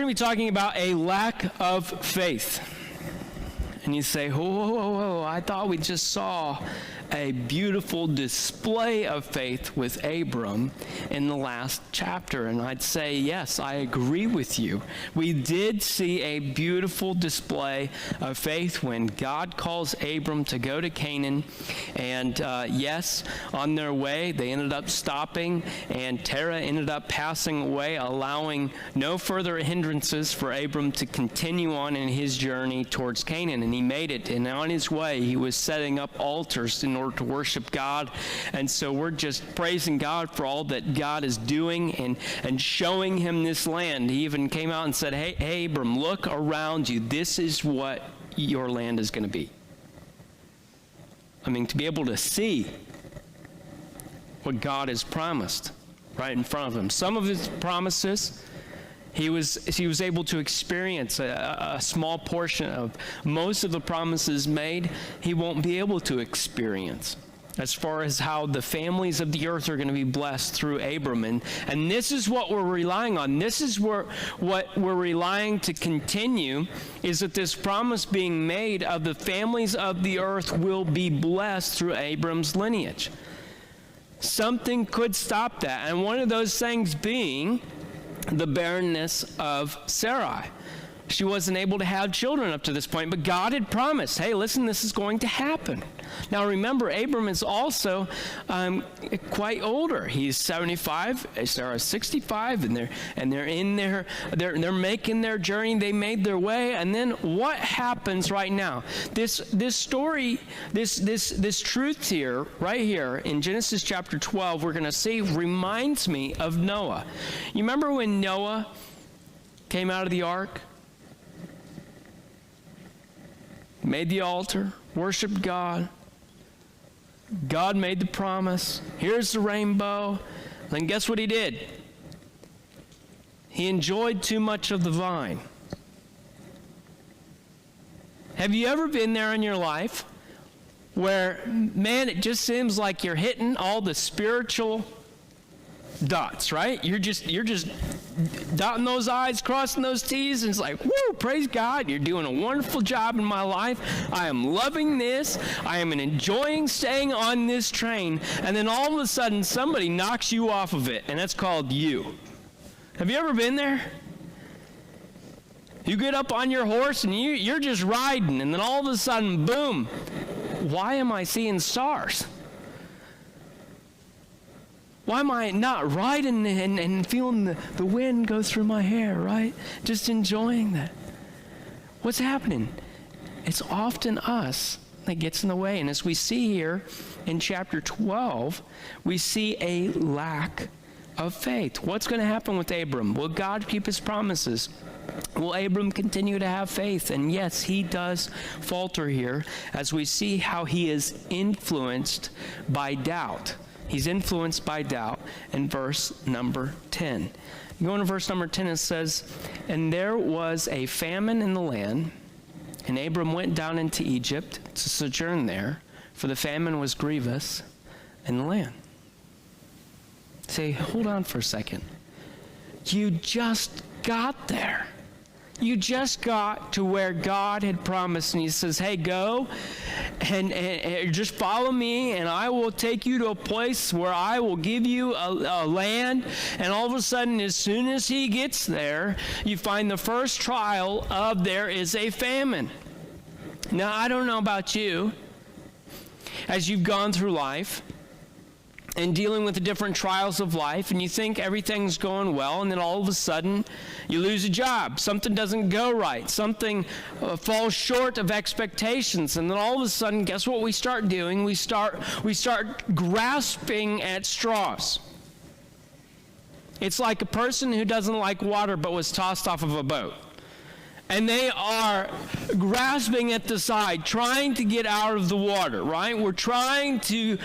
going to be talking about a lack of faith. And you say, whoa, I thought we just saw a beautiful display of faith with Abram in the last chapter. And I'd say, yes, I agree with you. We did see a beautiful display of faith when God calls Abram to go to Canaan. And yes, on their way, they ended up stopping, and Terah ended up passing away, allowing no further hindrances for Abram to continue on in his journey towards Canaan. And he made it. And on his way, he was setting up altars in order to worship God. And so we're just praising God for all that God is doing and showing him this land. He even came out and said, hey, Abram, look around you. This is what your land is going to be. I mean, to be able to see what God has promised right in front of him. Some of his promises, he was able to experience a small portion of. Most of the promises made, he won't be able to experience, as far as how the families of the earth are going to be blessed through Abram. And this is what we're relying on. This is what we're relying to continue, is that this promise being made of the families of the earth will be blessed through Abram's lineage. Something could stop that, and one of those things being the barrenness of Sarai. She wasn't able to have children up to this point, but God had promised, hey, listen, this is going to happen. Now remember, Abram is also quite older. He's 75, Sarah's 65, and they're making their journey. They made their way, and then what happens right now? This story, this truth here, right here in Genesis chapter 12, we're going to see, reminds me of Noah. You remember when Noah came out of the ark? Made the altar, worshiped God. God made the promise. Here's the rainbow. Then guess what he did? He enjoyed too much of the vine. Have you ever been there in your life where, man, it just seems like you're hitting all the spiritual dots, right? You're just dotting those I's, crossing those T's, and it's like, woo, praise God, you're doing a wonderful job in my life. I am loving this. I am enjoying staying on this train. And then all of a sudden, somebody knocks you off of it, and that's called you. Have you ever been there? You get up on your horse, and you're just riding, and then all of a sudden, boom, why am I seeing stars? Why am I not riding and feeling the wind go through my hair, right? Just enjoying that. What's happening? It's often us that gets in the way. And as we see here in chapter 12, we see a lack of faith. What's going to happen with Abram? Will God keep his promises? Will Abram continue to have faith? And yes, he does falter here as we see how he is influenced by doubt. He's influenced by doubt in verse number 10. You go into verse number 10, it says, "And there was a famine in the land, and Abram went down into Egypt to sojourn there, for the famine was grievous in the land." Say, hold on for a second. You just got there. You just got to where God had promised, and he says, hey, go and just follow me, and I will take you to a place where I will give you a land. And all of a sudden, as soon as he gets there, you find the first trial of there is a famine. Now, I don't know about you, as you've gone through life and dealing with the different trials of life, and you think everything's going well, and then all of a sudden you lose a job, something doesn't go right, something falls short of expectations, and then all of a sudden, guess what we start doing? We start grasping at straws. It's like a person who doesn't like water but was tossed off of a boat. And they are grasping at the side, trying to get out of the water, right? We're trying to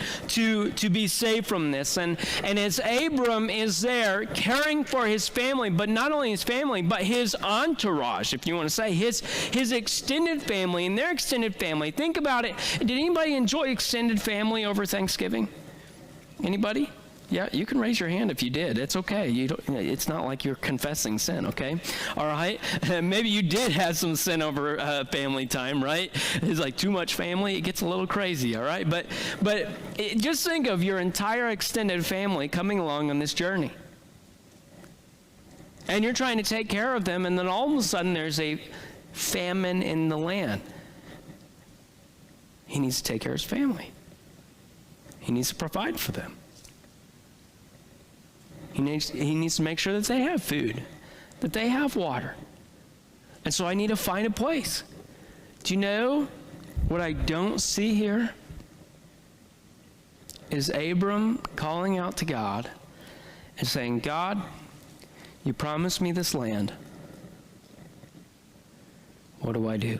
be safe from this. And as Abram is there caring for his family, but not only his family, but his entourage, if you want to say, his extended family and their extended family. Think about it. Did anybody enjoy extended family over Thanksgiving? Anybody? Yeah, you can raise your hand if you did. It's okay. It's not like you're confessing sin, okay? All right? Maybe you did have some sin over family time, right? It's like too much family. It gets a little crazy, all right? But just think of your entire extended family coming along on this journey. And you're trying to take care of them, and then all of a sudden there's a famine in the land. He needs to take care of his family. He needs to provide for them. He needs to make sure that they have food, that they have water. And so I need to find a place. Do you know what I don't see here? Is Abram calling out to God and saying, God, you promised me this land. What do I do?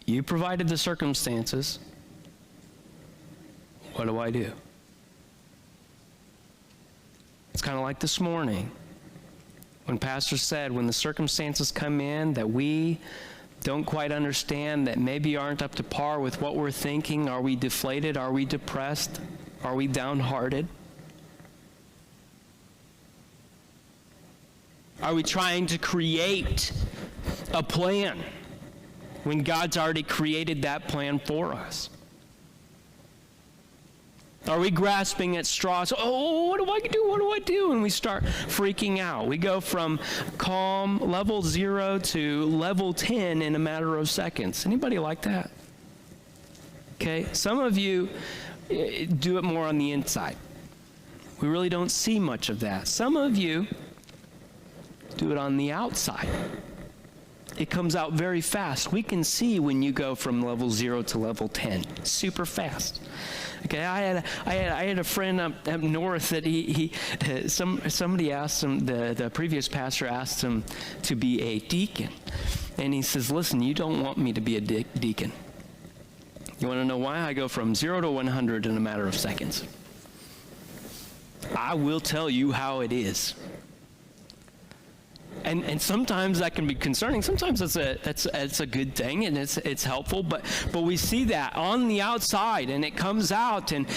You provided the circumstances. What do I do? It's kind of like this morning when Pastor said, when the circumstances come in that we don't quite understand, that maybe aren't up to par with what we're thinking, are we deflated? Are we depressed? Are we downhearted? Are we trying to create a plan when God's already created that plan for us? Are we grasping at straws? Oh, what do I do? What do I do? And we start freaking out. We go from calm, level 0 to level 10 in a matter of seconds. Anybody like that? Okay, some of you do it more on the inside. We really don't see much of that. Some of you do it on the outside. It comes out very fast. We can see when you go from level 0 to level 10, super fast. Okay, I had a friend up north that somebody asked him, the previous pastor asked him to be a deacon, and he says, listen, you don't want me to be a deacon. You want to know why? I go from 0 to 100 in a matter of seconds. I will tell you how it is. And sometimes that can be concerning. Sometimes it's a good thing and it's helpful. But we see that on the outside, and it comes out. And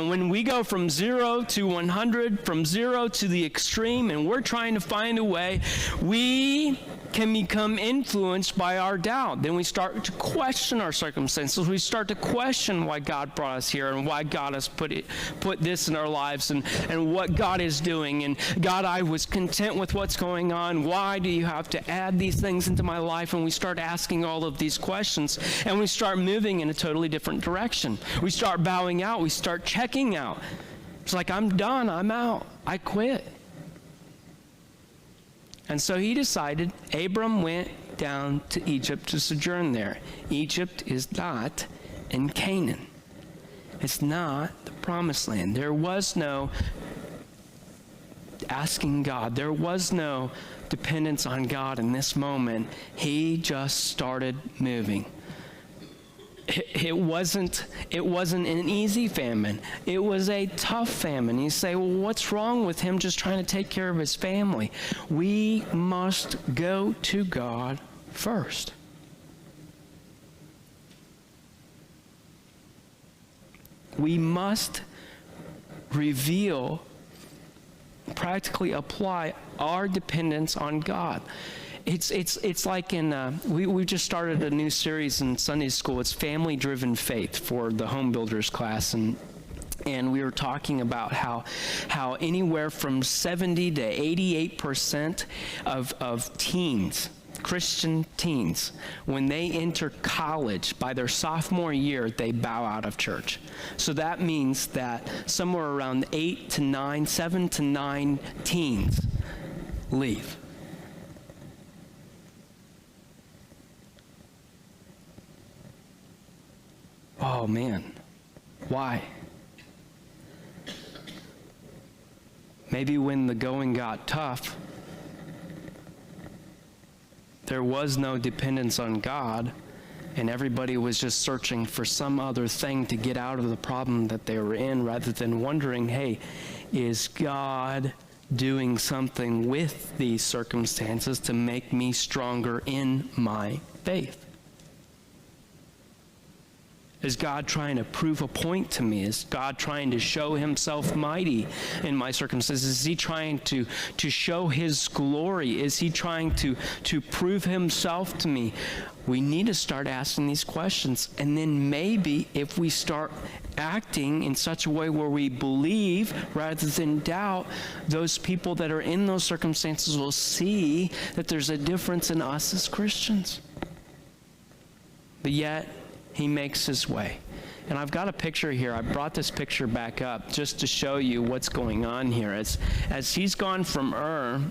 when we go from 0 to 100, from 0 to the extreme, and we're trying to find a way, we can become influenced by our doubt. Then we start to question our circumstances. We start to question why God brought us here and why God has put this in our lives and what God is doing. And God, I was content with what's going on. Why do you have to add these things into my life? And we start asking all of these questions, and we start moving in a totally different direction. We start bowing out. We start checking out. It's like, I'm done. I'm out. I quit. And so he decided, Abram went down to Egypt to sojourn there. Egypt is not in Canaan. It's not the promised land. There was no asking God. There was no dependence on God in this moment. He just started moving. It wasn't an easy famine. It was a tough famine. You say, well, what's wrong with him just trying to take care of his family? We must go to God first. We must reveal, practically apply our dependence on God. It's like we just started a new series in Sunday school. It's Family-Driven Faith for the Home Builders class, and we were talking about how anywhere from 70 to 88% of teens, Christian teens, when they enter college, by their sophomore year, they bow out of church. So that means that somewhere around 7 to 9 teens leave. Oh man, why? Maybe when the going got tough, there was no dependence on God, and everybody was just searching for some other thing to get out of the problem that they were in, rather than wondering, hey, is God doing something with these circumstances to make me stronger in my faith? Is God trying to prove a point to me? Is God trying to show himself mighty in my circumstances? Is he trying to show his glory? Is he trying to prove himself to me? We need to start asking these questions. And then maybe if we start acting in such a way where we believe rather than doubt, those people that are in those circumstances will see that there's a difference in us as Christians. But yet, he makes his way. And I've got a picture here. I brought this picture back up just to show you what's going on here. As he's gone from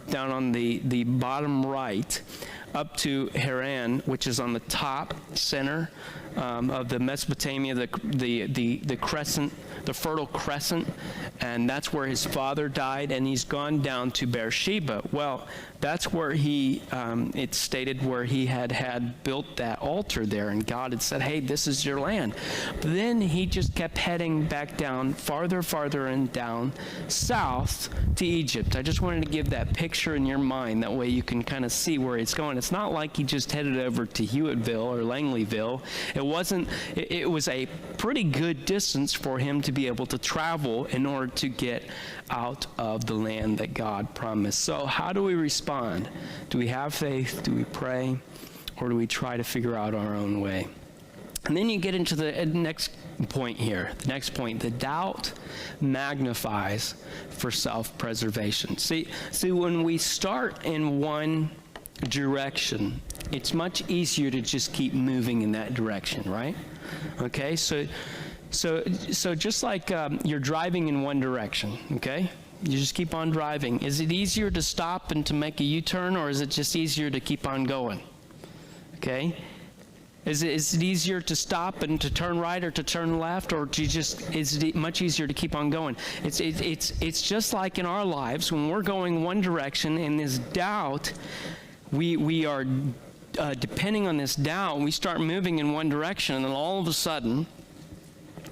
down on the bottom right, up to Haran, which is on the top center of the Mesopotamia, the crescent, the Fertile Crescent, and that's where his father died, and he's gone down to Beersheba. Well, that's where it's stated where he had built that altar there, and God had said, hey, this is your land. But then he just kept heading back down, farther and down, south to Egypt. I just wanted to give that picture in your mind. That way you can kind of see where it's going. It's not like he just headed over to Hewitttville or Langleyville. It was a pretty good distance for him to be able to travel in order to get out of the land that God promised. So how do we respond? Do we have faith? Do we pray? Or do we try to figure out our own way? And then you get into the next point here. The next point, the doubt magnifies for self-preservation. See, when we start in one direction, it's much easier to just keep moving in that direction, right? Okay, so just like you're driving in one direction, okay? You just keep on driving. Is it easier to stop and to make a U-turn, or is it just easier to keep on going? Okay? Is it easier to stop and to turn right or to turn left, or is it much easier to keep on going? It's just like in our lives when we're going one direction, and this doubt, we are depending on this doubt, we start moving in one direction, and then all of a sudden,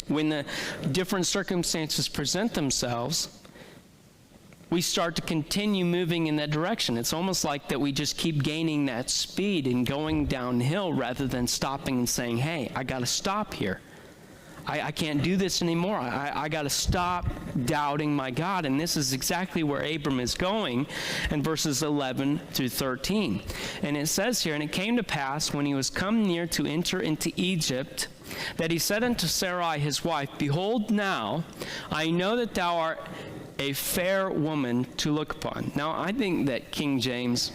when the different circumstances present themselves, we start to continue moving in that direction. It's almost like that we just keep gaining that speed and going downhill rather than stopping and saying, hey, I got to stop here. I can't do this anymore. I got to stop doubting my God. And this is exactly where Abram is going in verses 11 through 13. And it says here, and it came to pass when he was come near to enter into Egypt, that he said unto Sarai his wife, behold now, I know that thou art a fair woman to look upon. Now, I think that King James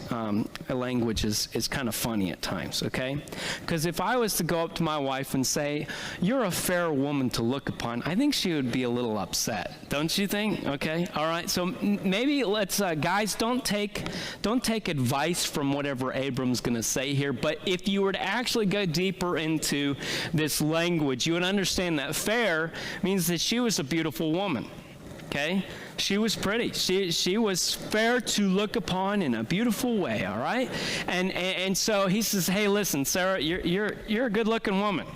language is kind of funny at times, okay? Because if I was to go up to my wife and say, you're a fair woman to look upon, I think she would be a little upset. Don't you think? Okay? All right. So maybe let's, guys, don't take advice from whatever Abram's going to say here, but if you were to actually go deeper into this language, you would understand that fair means that she was a beautiful woman. Okay? She was pretty. She was fair to look upon in a beautiful way, all right? And so he says, hey, listen, Sarah, you're a good-looking woman.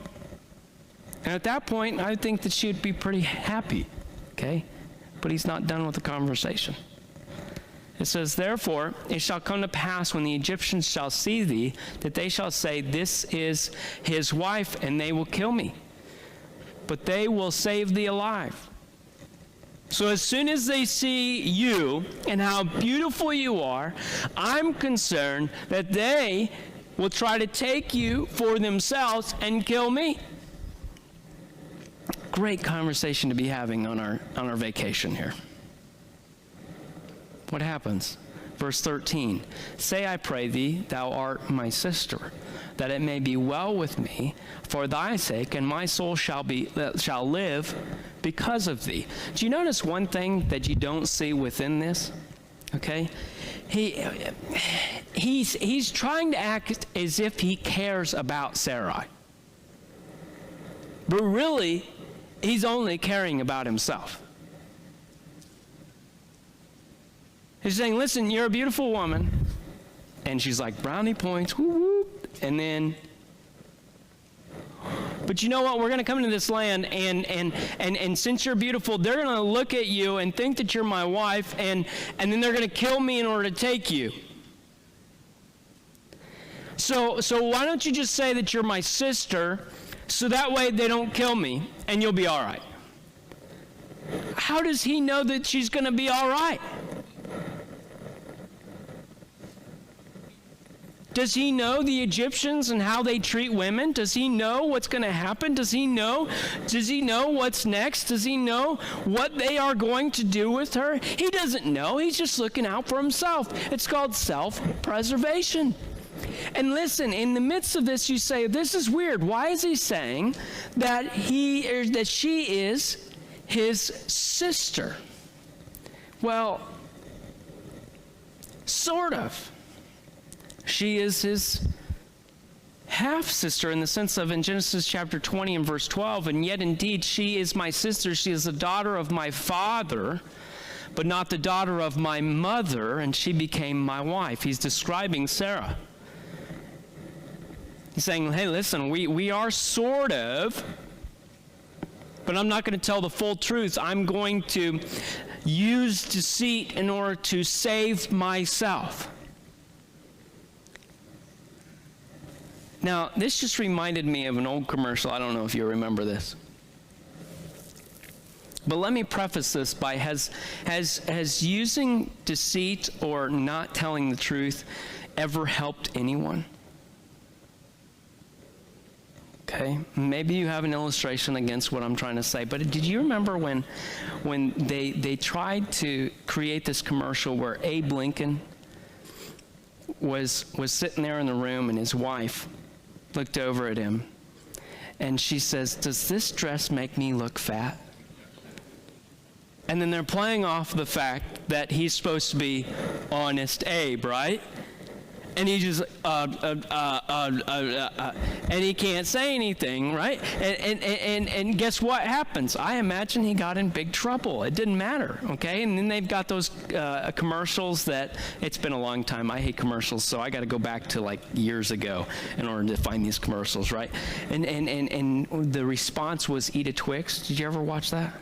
And at that point, I think that she would be pretty happy, okay? But he's not done with the conversation. It says, therefore, it shall come to pass when the Egyptians shall see thee, that they shall say, this is his wife, and they will kill me. But they will save thee alive. So as soon as they see you and how beautiful you are, I'm concerned that they will try to take you for themselves and kill me. Great conversation to be having on our vacation here. What happens? Verse 13, say, I pray thee, thou art my sister, that it may be well with me for thy sake, and my soul shall live because of thee. Do you notice one thing that you don't see within this? Okay? He's trying to act as if he cares about Sarai. But really, he's only caring about himself. He's saying, listen, you're a beautiful woman. And she's like, brownie points, whoop, whoop. And then, but you know what? We're going to come into this land, and since you're beautiful, they're going to look at you and think that you're my wife, and then they're going to kill me in order to take you. So why don't you just say that you're my sister, so that way they don't kill me and you'll be all right. How does he know that she's going to be all right? Does he know the Egyptians and how they treat women? Does he know what's going to happen? Does he know what's next? Does he know what they are going to do with her? He doesn't know. He's just looking out for himself. It's called self-preservation. And listen, in the midst of this, you say, this is weird. Why is he saying that she is his sister? Well, sort of. She is his half-sister in the sense of in Genesis chapter 20 and verse 12, and yet indeed she is my sister. She is the daughter of my father, but not the daughter of my mother, and she became my wife. He's describing Sarah. He's saying, hey, listen, we are sort of, but I'm not going to tell the full truth. I'm going to use deceit in order to save myself. Now, this just reminded me of an old commercial. I don't know if you remember this. But let me preface this by, has using deceit or not telling the truth ever helped anyone? Okay, maybe you have an illustration against what I'm trying to say, but did you remember when they tried to create this commercial where Abe Lincoln was sitting there in the room and his wife looked over at him and she says, does this dress make me look fat? And then they're playing off the fact that he's supposed to be Honest Abe, right? And he just, and he can't say anything, right? And guess what happens? I imagine he got in big trouble. It didn't matter, okay? And then they've got those commercials that, it's been a long time. I hate commercials, so I got to go back to like years ago in order to find these commercials, right? And the response was eat a Twix. Did you ever watch that?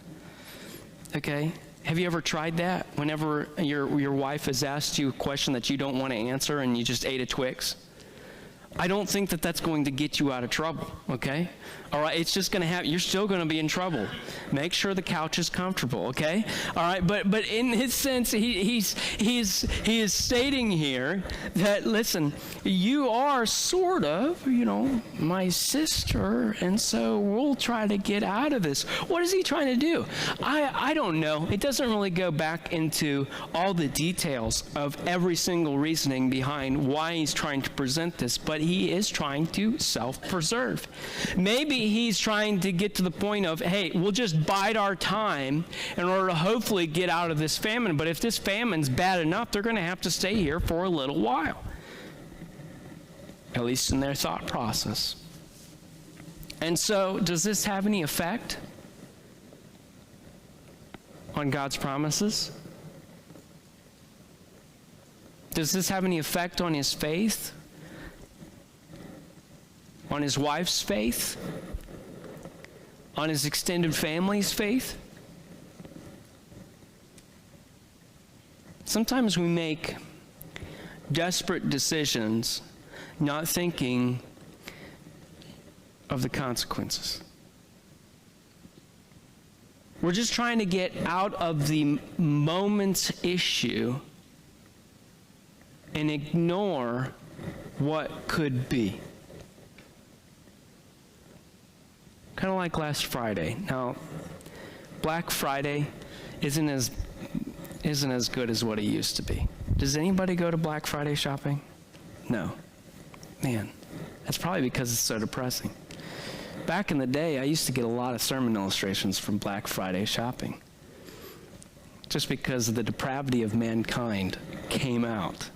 Okay. Have you ever tried that? Whenever your wife has asked you a question that you don't want to answer and you just ate a Twix? I don't think that that's going to get you out of trouble, okay? All right, it's just going to happen. You're still going to be in trouble. Make sure the couch is comfortable, okay? All right, but in his sense, he is stating here that, listen, you are sort of, my sister, and so we'll try to get out of this. What is he trying to do? I don't know. It doesn't really go back into all the details of every single reasoning behind why he's trying to present this, but he is trying to self-preserve. Maybe he's trying to get to the point of, hey, we'll just bide our time in order to hopefully get out of this famine. But if this famine's bad enough, they're going to have to stay here for a little while. At least in their thought process. And so, does this have any effect on God's promises? Does this have any effect on his faith? On his wife's faith? On his extended family's faith? Sometimes we make desperate decisions not thinking of the consequences. We're just trying to get out of the moment's issue and ignore what could be. Kind of like last Friday. Now, Black Friday isn't as good as what it used to be. Does anybody go to Black Friday shopping? No. Man, that's probably because it's so depressing. Back in the day, I used to get a lot of sermon illustrations from Black Friday shopping. Just because the depravity of mankind came out.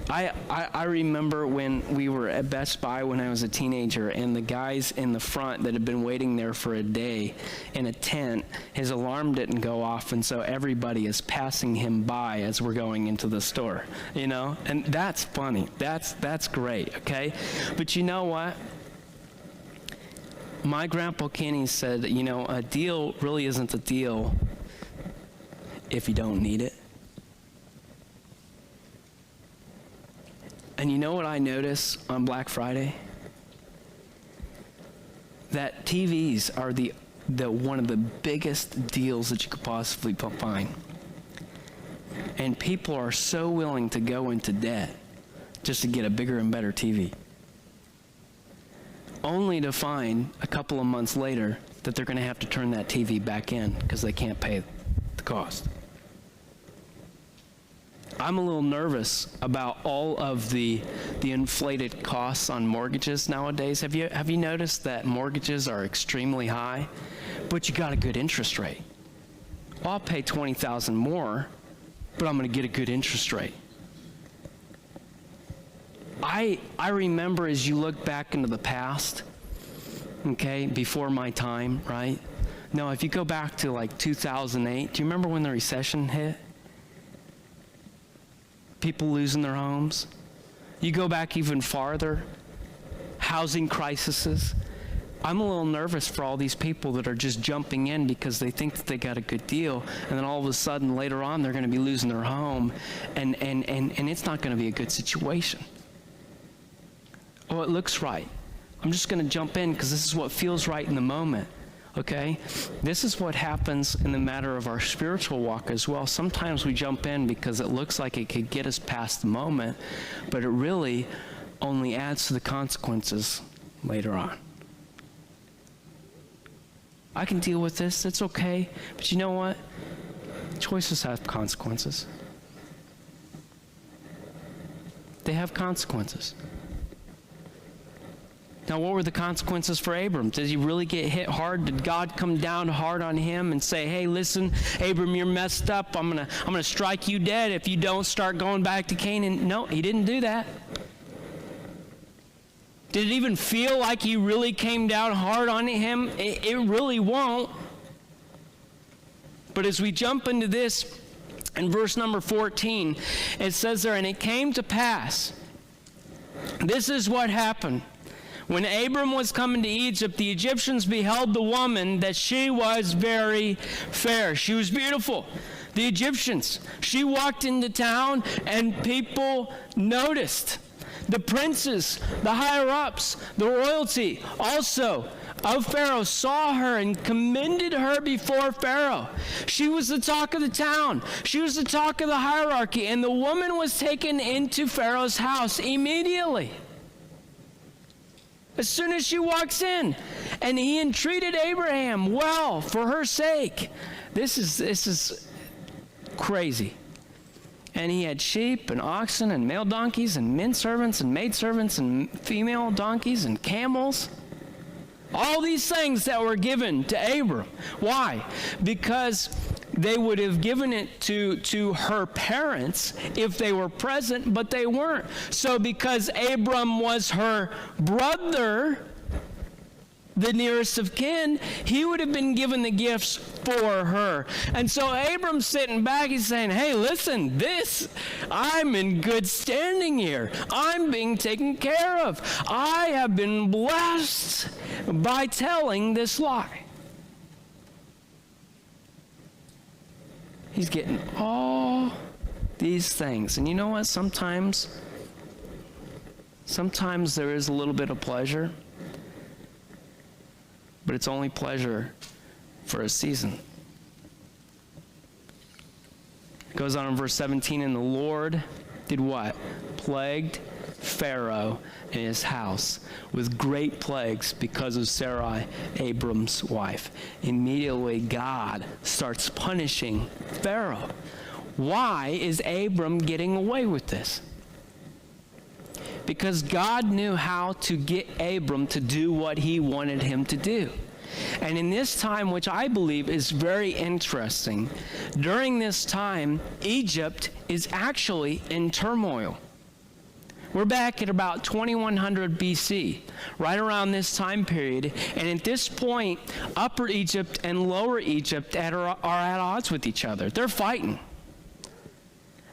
I remember when we were at Best Buy when I was a teenager, and the guys in the front that had been waiting there for a day in a tent, his alarm didn't go off, and so everybody is passing him by as we're going into the store, and that's funny. That's great, okay? But you know what? My grandpa Kenny said, a deal really isn't a deal if you don't need it. And you know what I notice on Black Friday? that TVs are the one of the biggest deals that you could possibly find. And people are so willing to go into debt just to get a bigger and better TV, only to find a couple of months later that they're going to have to turn that TV back in because they can't pay the cost. I'm a little nervous about all of the inflated costs on mortgages nowadays. Have you noticed that mortgages are extremely high, but you got a good interest rate? Well, I'll pay $20,000 more, but I'm going to get a good interest rate. I remember, as you look back into the past, okay, before my time, right? No, if you go back to like 2008, do you remember when the recession hit? People losing their homes. You go back even farther, housing crises. I'm a little nervous for all these people that are just jumping in because they think that they got a good deal, and then all of a sudden later on they're going to be losing their home, and it's not going to be a good situation. Oh, it looks right. I'm just going to jump in because this is what feels right in the moment. Okay? This is what happens in the matter of our spiritual walk as well. Sometimes we jump in because it looks like it could get us past the moment, but it really only adds to the consequences later on. I can deal with this, it's okay, but you know what? Choices have consequences. They have consequences. Now, what were the consequences for Abram? Did he really get hit hard? Did God come down hard on him and say, hey, listen, Abram, you're messed up. I'm gonna strike you dead if you don't start going back to Canaan? No, he didn't do that. Did it even feel like he really came down hard on him? It really won't. But as we jump into this, in verse number 14, it says there, and it came to pass, this is what happened. When Abram was coming to Egypt, the Egyptians beheld the woman that she was very fair. She was beautiful. The Egyptians. She walked into town and people noticed. The princes, the higher-ups, the royalty also of Pharaoh saw her and commended her before Pharaoh. She was the talk of the town. She was the talk of the hierarchy. And the woman was taken into Pharaoh's house immediately. As soon as she walks in, and he entreated Abraham well for her sake. This is crazy. And he had sheep and oxen and male donkeys and men servants and maid servants and female donkeys and camels. All these things that were given to Abram. Why? Because they would have given it to her parents if they were present, but they weren't. So because Abram was her brother, the nearest of kin, he would have been given the gifts for her. And so Abram's sitting back, he's saying, hey, listen, I'm in good standing here. I'm being taken care of. I have been blessed by telling this lie. He's getting all these things. And you know what? Sometimes there is a little bit of pleasure, but it's only pleasure for a season. It goes on in verse 17, and the Lord did what? Plagued Pharaoh and his house with great plagues because of Sarai, Abram's wife. Immediately God starts punishing Pharaoh. Why is Abram getting away with this? Because God knew how to get Abram to do what he wanted him to do. And in this time, which I believe is very interesting, during this time, Egypt is actually in turmoil. We're back at about 2100 BC, right around this time period. And at this point, Upper Egypt and Lower Egypt are at odds with each other. They're fighting.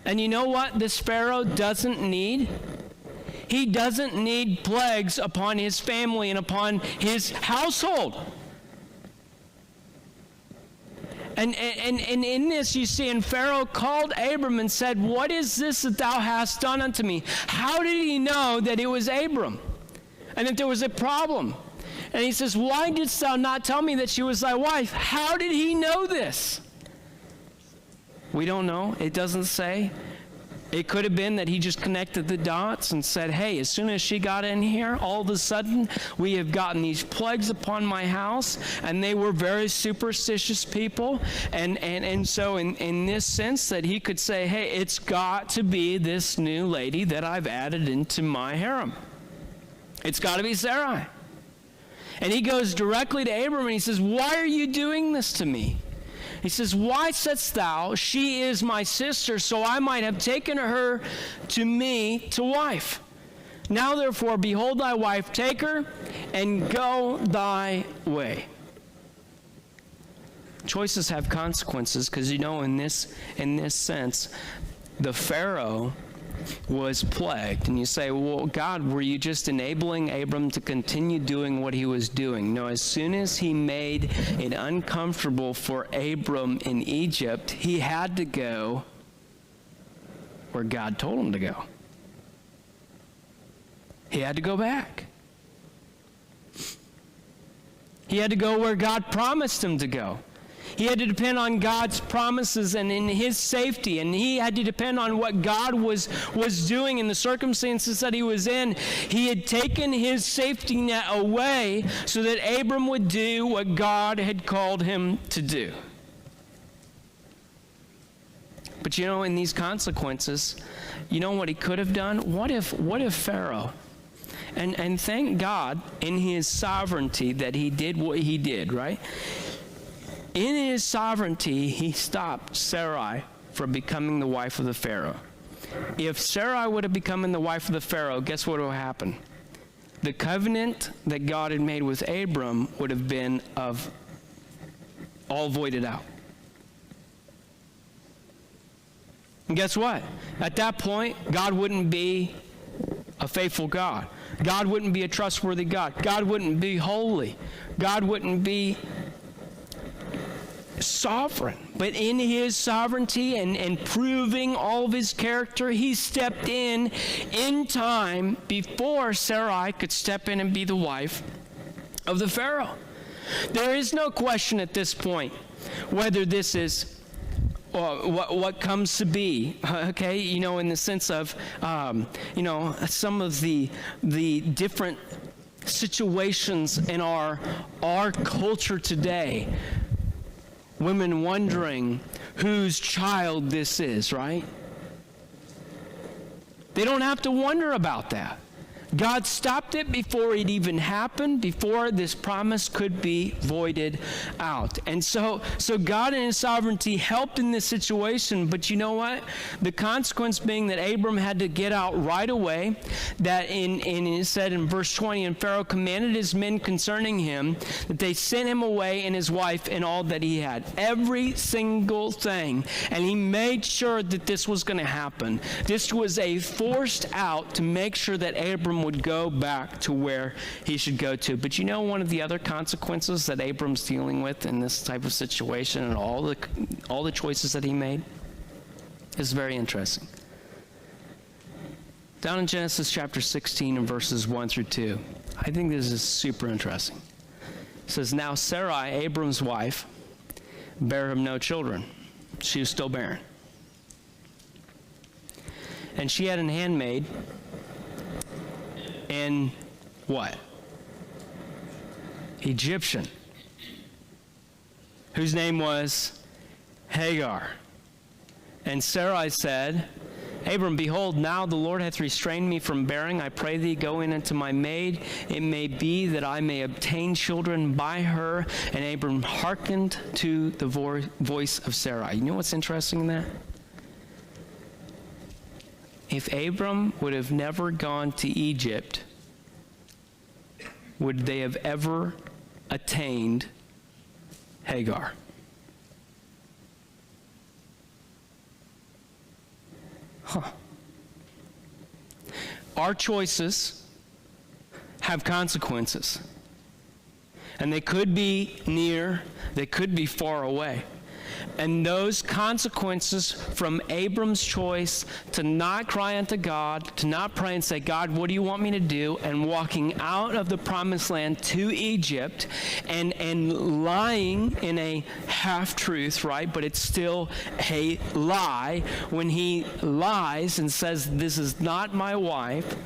And you know what this Pharaoh doesn't need? He doesn't need plagues upon his family and upon his household. And in this you see, and Pharaoh called Abram and said, what is this that thou hast done unto me? How did he know that it was Abram and that there was a problem? And he says, why didst thou not tell me that she was thy wife? How did he know this? We don't know. It doesn't say. It could have been that he just connected the dots and said, hey, as soon as she got in here, all of a sudden, we have gotten these plagues upon my house, and they were very superstitious people. And so in this sense that he could say, hey, it's got to be this new lady that I've added into my harem. It's got to be Sarai. And he goes directly to Abram and he says, why are you doing this to me? He says, why saidst thou, she is my sister, so I might have taken her to me to wife? Now therefore, behold thy wife, take her, and go thy way. Choices have consequences, because in this sense, the Pharaoh was plagued. And you say, well, God, were you just enabling Abram to continue doing what he was doing? No, as soon as he made it uncomfortable for Abram in Egypt, he had to go where God told him to go. He had to go back. He had to go where God promised him to go. He had to depend on God's promises and in his safety, and he had to depend on what God was doing in the circumstances that he was in. He had taken his safety net away so that Abram would do what God had called him to do. But in these consequences, what he could have done? What if Pharaoh, and thank God in his sovereignty that he did what he did, right? In his sovereignty, he stopped Sarai from becoming the wife of the Pharaoh. If Sarai would have become the wife of the Pharaoh, guess what would happen? The covenant that God had made with Abram would have been all voided out. And guess what? At that point, God wouldn't be a faithful God. God wouldn't be a trustworthy God. God wouldn't be holy. God wouldn't be sovereign. But in his sovereignty and proving all of his character, he stepped in time before Sarai could step in and be the wife of the Pharaoh. There is no question at this point whether this is what comes to be, okay? In the sense of, some of the different situations in our culture today. Women wondering whose child this is, right? They don't have to wonder about that. God stopped it before it even happened, before this promise could be voided out. And so God in his sovereignty helped in this situation, but you know what? The consequence being that Abram had to get out right away, that it said in verse 20, and Pharaoh commanded his men concerning him, that they sent him away and his wife and all that he had. Every single thing. And he made sure that this was going to happen. This was a forced out to make sure that Abram would go back to where he should go to. But one of the other consequences that Abram's dealing with in this type of situation and all the choices that he made is very interesting. Down in Genesis chapter 16 and verses 1 through 2, I think this is super interesting. It says, now Sarai, Abram's wife, bare him no children. She was still barren. And she had an handmaid, and what? Egyptian, whose name was Hagar. And Sarai said, Abram, behold, now the Lord hath restrained me from bearing. I pray thee, go in unto my maid. It may be that I may obtain children by her. And Abram hearkened to the voice of Sarai. You know what's interesting in that? If Abram would have never gone to Egypt, would they have ever attained Hagar? Our choices have consequences. And they could be near, they could be far away. And those consequences from Abram's choice to not cry unto God, to not pray and say, God, what do you want me to do? And walking out of the promised land to Egypt and lying in a half-truth, right? But it's still a lie when he lies and says, this is not my wife,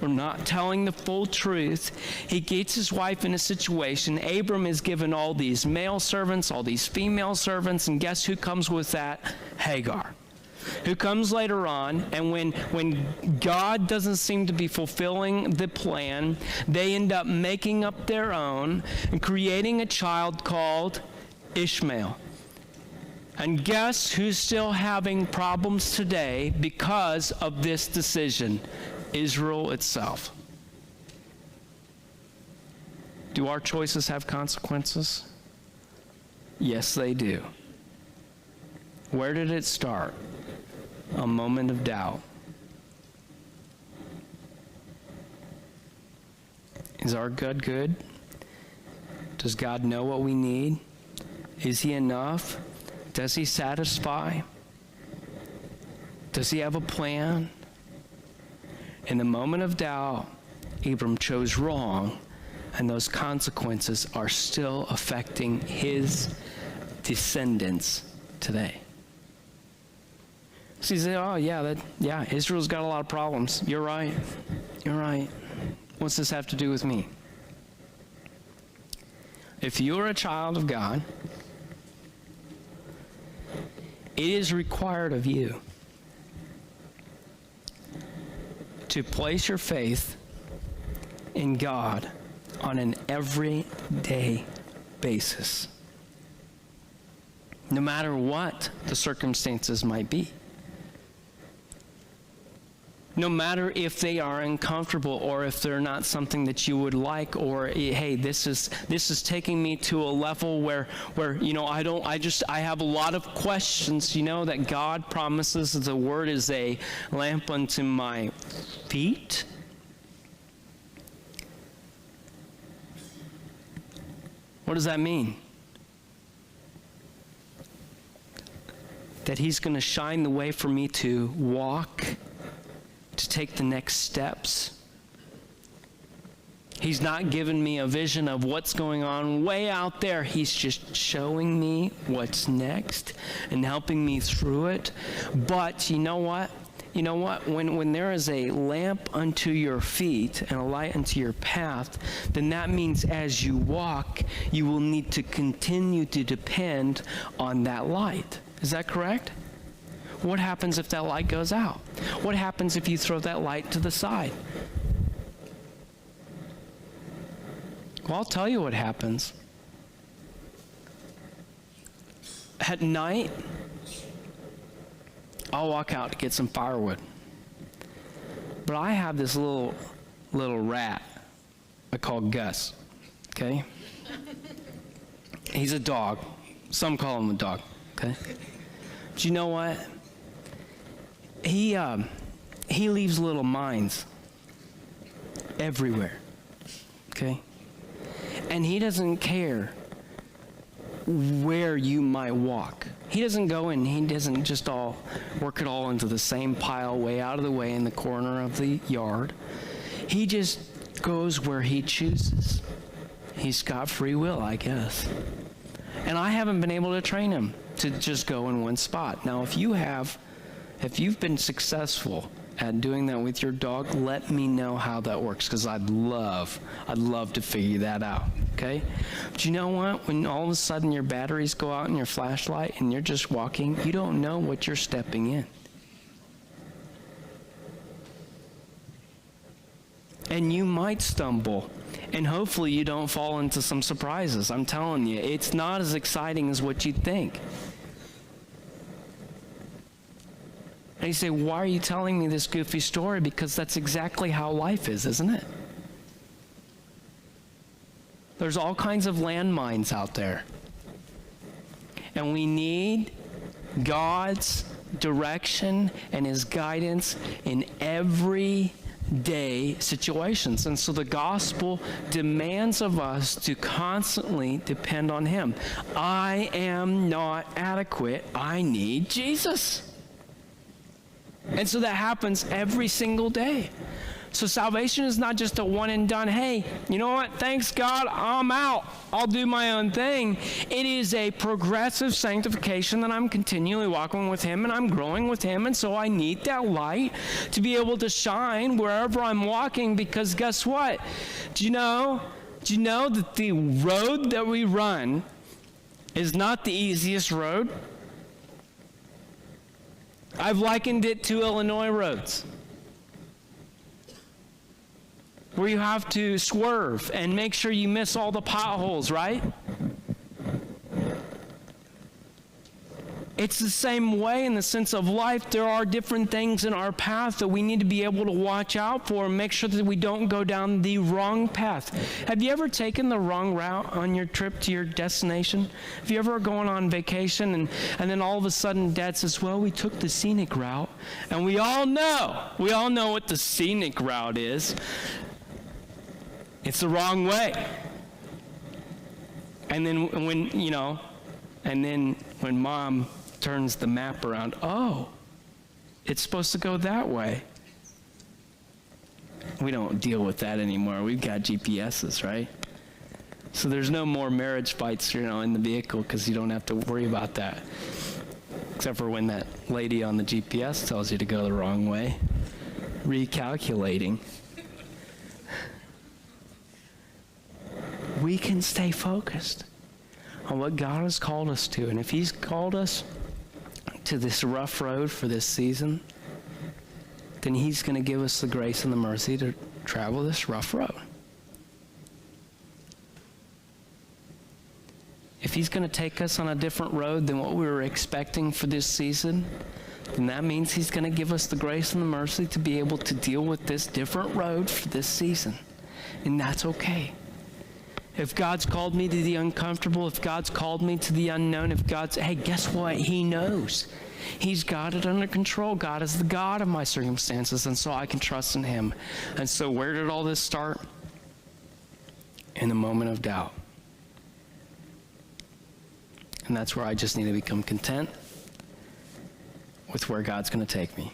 or not telling the full truth. He gets his wife in a situation. Abram is given all these male servants, all these female servants, and guess who comes with that? Hagar, who comes later on. And when God doesn't seem to be fulfilling the plan, they end up making up their own and creating a child called Ishmael. And guess who's still having problems today because of this decision? Israel itself. Do our choices have consequences? Yes, they do. Where did it start? A moment of doubt. Is our God good? Does God know what we need? Is he enough? Does he satisfy? Does he have a plan? In the moment of doubt, Abram chose wrong, and those consequences are still affecting his descendants today. So you say, oh, yeah, Israel's got a lot of problems. You're right. You're right. What's this have to do with me? If you're a child of God, it is required of you to place your faith in God on an everyday basis, no matter what the circumstances might be. No matter if they are uncomfortable or if they're not something that you would like, or hey, this is taking me to a level where I have a lot of questions, that God promises that the word is a lamp unto my feet. What does that mean? That he's going to shine the way for me to walk, to take the next steps. He's not giving me a vision of what's going on way out there. He's just showing me what's next and helping me through it. But you know what? When there is a lamp unto your feet and a light unto your path, then that means as you walk, you will need to continue to depend on that light. Is that correct? What happens if that light goes out? What happens if you throw that light to the side? Well, I'll tell you what happens. At night, I'll walk out to get some firewood. But I have this little rat I call Gus, okay? He's a dog. Some call him a dog, okay? But you know what? He leaves little mines everywhere, okay? And he doesn't care where you might walk. He doesn't go in, he doesn't just all work it all into the same pile way out of the way in the corner of the yard. He just goes where he chooses. He's got free will, I guess. And I haven't been able to train him to just go in one spot. Now, if you've been successful at doing that with your dog, let me know how that works, because I'd love to figure that out, okay? But you know what? When all of a sudden your batteries go out in your flashlight and you're just walking, you don't know what you're stepping in. And you might stumble, and hopefully you don't fall into some surprises. I'm telling you, it's not as exciting as what you'd think. And you say, why are you telling me this goofy story? Because that's exactly how life is, isn't it? There's all kinds of landmines out there. And we need God's direction and his guidance in every day situations. And so the gospel demands of us to constantly depend on him. I am not adequate. I need Jesus. And so that happens every single day. So salvation is not just a one and done, hey, you know what, thanks God, I'm out, I'll do my own thing. It is a progressive sanctification that I'm continually walking with him and I'm growing with him, and so I need that light to be able to shine wherever I'm walking, because guess what? Do you know that the road that we run is not the easiest road? I've likened it to Illinois roads, where you have to swerve and make sure you miss all the potholes, right? It's the same way in the sense of life. There are different things in our path that we need to be able to watch out for and make sure that we don't go down the wrong path. Have you ever taken the wrong route on your trip to your destination? Have you ever gone on vacation and then all of a sudden Dad says, well, we took the scenic route, and we all know what the scenic route is. It's the wrong way. And then when Mom turns the map around, oh, it's supposed to go that way. We don't deal with that anymore. We've got GPSs, right? So there's no more marriage fights, in the vehicle, because you don't have to worry about that. Except for when that lady on the GPS tells you to go the wrong way. Recalculating. We can stay focused on what God has called us to. And if he's called us to this rough road for this season, then he's going to give us the grace and the mercy to travel this rough road. If he's going to take us on a different road than what we were expecting for this season, then that means he's going to give us the grace and the mercy to be able to deal with this different road for this season. And that's okay. If God's called me to the uncomfortable, if God's called me to the unknown, hey, guess what? He knows. He's got it under control. God is the God of my circumstances, and so I can trust in him. And so where did all this start? In a moment of doubt. And that's where I just need to become content with where God's going to take me.